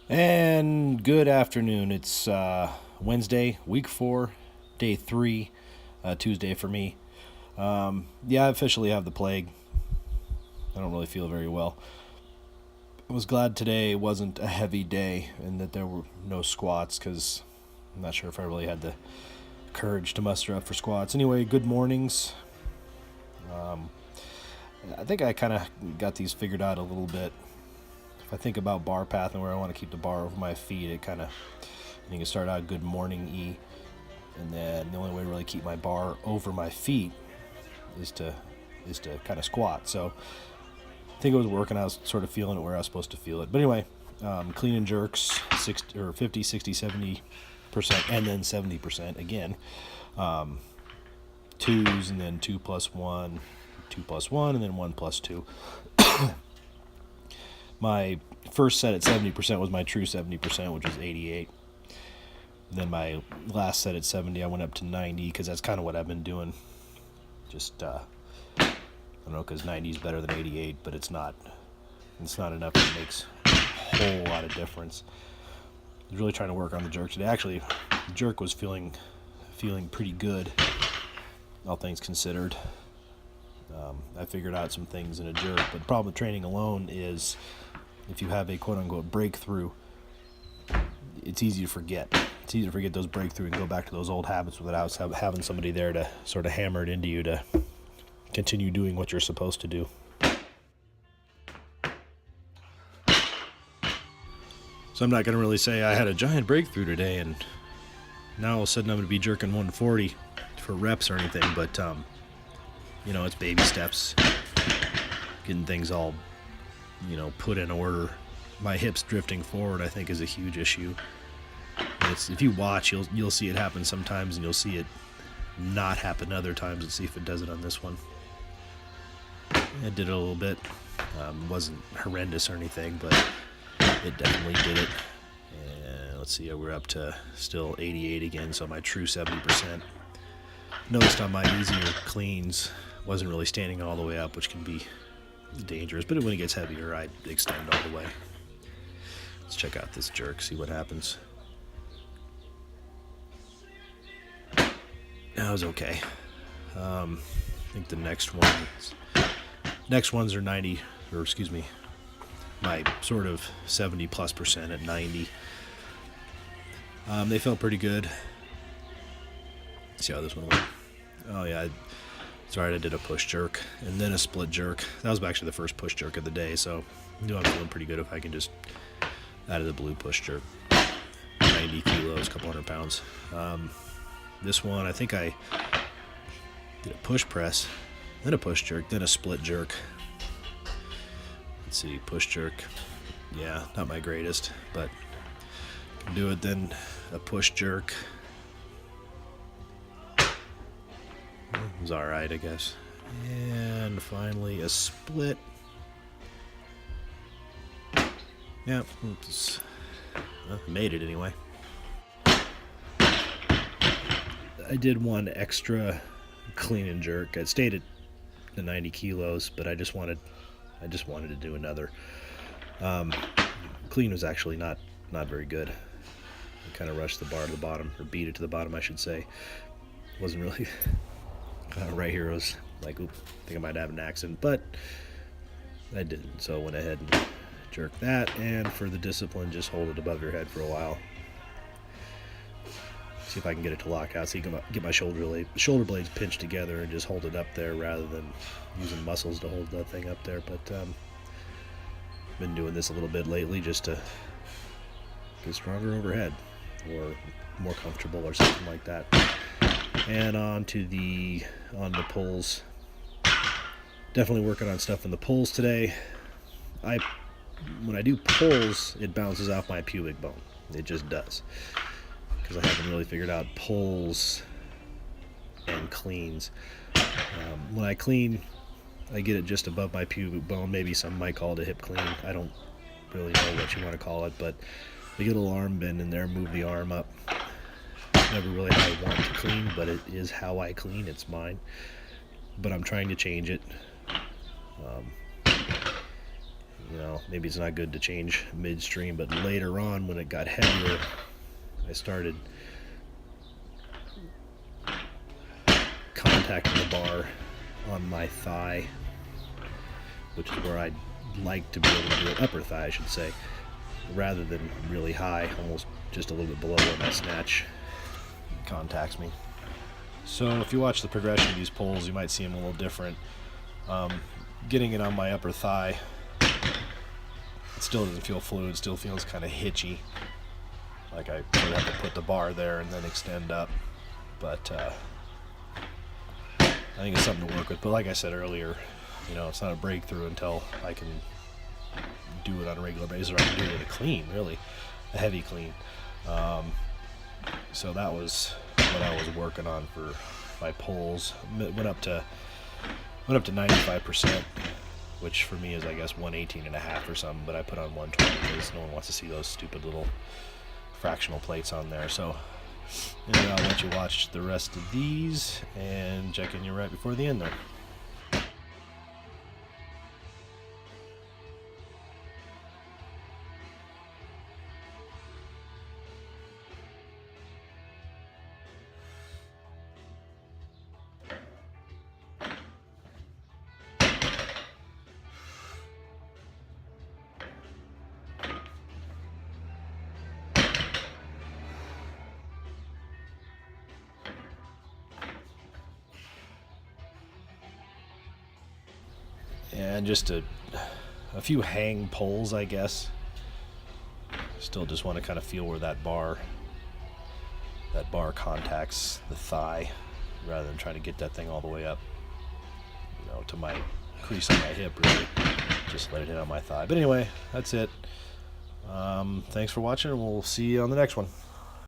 And good afternoon. It's Wednesday, week 4, day 3, Tuesday for me. Yeah, I officially have the plague. I don't really feel very well. I was glad today wasn't a heavy day and that there were no squats because I'm not sure if I really had the courage to muster up for squats. Anyway, good mornings. Um, I think I kind of got these figured out a little bit. If I think about bar path and where I want to keep the bar over my feet, it kind of, you can start out good morning E, and then the only way to really keep my bar over my feet is to kind of squat. So I think it was working. I was sort of feeling it where I was supposed to feel it. But anyway, clean and jerks, 60 or 50, 60, 70%, and then 70% again. Twos, and then 2 plus 1, 2 plus 1, and then 1 plus 2. My first set at 70% was my true 70%, which was 88. Then my last set at 70, I went up to 90 because that's kind of what I've been doing. Just, I don't know, because 90 is better than 88, but it's not. It's not enough. It makes a whole lot of difference. I was really trying to work on the jerk today. Actually, the jerk was feeling pretty good, all things considered. I figured out some things in a jerk, but the problem with training alone is if you have a quote-unquote breakthrough, it's easy to forget. It's easy to forget those breakthrough and go back to those old habits without having somebody there to sort of hammer it into you to continue doing what you're supposed to do. So I'm not going to really say I had a giant breakthrough today and now all of a sudden I'm going to be jerking 140 for reps or anything, but it's baby steps, getting things all, put in order. My hips drifting forward, I think, is a huge issue. If you watch, you'll see it happen sometimes, and you'll see it not happen other times. Let's see if it does it on this one. It did it a little bit. Wasn't horrendous or anything, but it definitely did it. And let's see, we're up to still 88 again, so my true 70%. Noticed on my easier cleans, wasn't really standing all the way up, which can be dangerous, but when it gets heavier, I extend all the way. Let's check out this jerk, see what happens. That was okay. I think the next ones are 90, or excuse me, my sort of 70 plus percent at 90. They felt pretty good. Let's see how this one went. Oh yeah, it's alright, I did a push jerk and then a split jerk. That was actually the first push jerk of the day, so I knew I'm feeling pretty good if I can just out of the blue push jerk. 90 kilos, a couple hundred pounds. This one, I think I did a push press, then a push jerk, then a split jerk. Let's see, push jerk. Yeah, not my greatest, but can do it. Then a push jerk. It was alright, I guess. And finally a split. Yeah, made it anyway. I did one extra clean and jerk. I stayed at the 90 kilos, but I just wanted to do another. Clean was actually not very good. I kind of rushed the bar to the bottom, or beat it to the bottom, I should say. Wasn't really right here. I was like, oop, I think I might have an accident, but I didn't. So I went ahead and jerked that, and for the discipline, just hold it above your head for a while. See if I can get it to lock out, so you can get my shoulder blades pinched together and just hold it up there rather than using muscles to hold that thing up there. But been doing this a little bit lately just to get stronger overhead or more comfortable or something like that. And on the pulls. Definitely working on stuff in the pulls today. When I do pulls, it bounces off my pubic bone. It just does. Because I haven't really figured out pulls and cleans. When I clean, I get it just above my pubic bone. Maybe some might call it a hip clean. I don't really know what you want to call it, but you get a little arm bend in there, move the arm up. Never really how I want to clean, but it is how I clean. It's mine. But I'm trying to change it. maybe it's not good to change midstream, but later on when it got heavier, I started contacting the bar on my thigh, which is where I'd like to be able to do it, upper thigh I should say, rather than really high, almost just a little bit below where my snatch contacts me. So if you watch the progression of these pulls, you might see them a little different. Getting it on my upper thigh, it still doesn't feel fluid, still feels kind of hitchy, like I would have to put the bar there and then extend up, but I think it's something to work with. But like I said earlier, it's not a breakthrough until I can do it on a regular basis, or I can do it with a clean, really, a heavy clean. So that was what I was working on for my pulls. Went up to 95%, which for me is, I guess, 118.5 or something, but I put on 120 because no one wants to see those stupid little fractional plates on there. So anyway, I'll let you watch the rest of these and check in you right before the end there. And just a few hang pulls, I guess. Still just want to kind of feel where that bar contacts the thigh, rather than trying to get that thing all the way up, to my crease on my hip, really. Just let it hit on my thigh. But anyway, that's it. Thanks for watching, and we'll see you on the next one.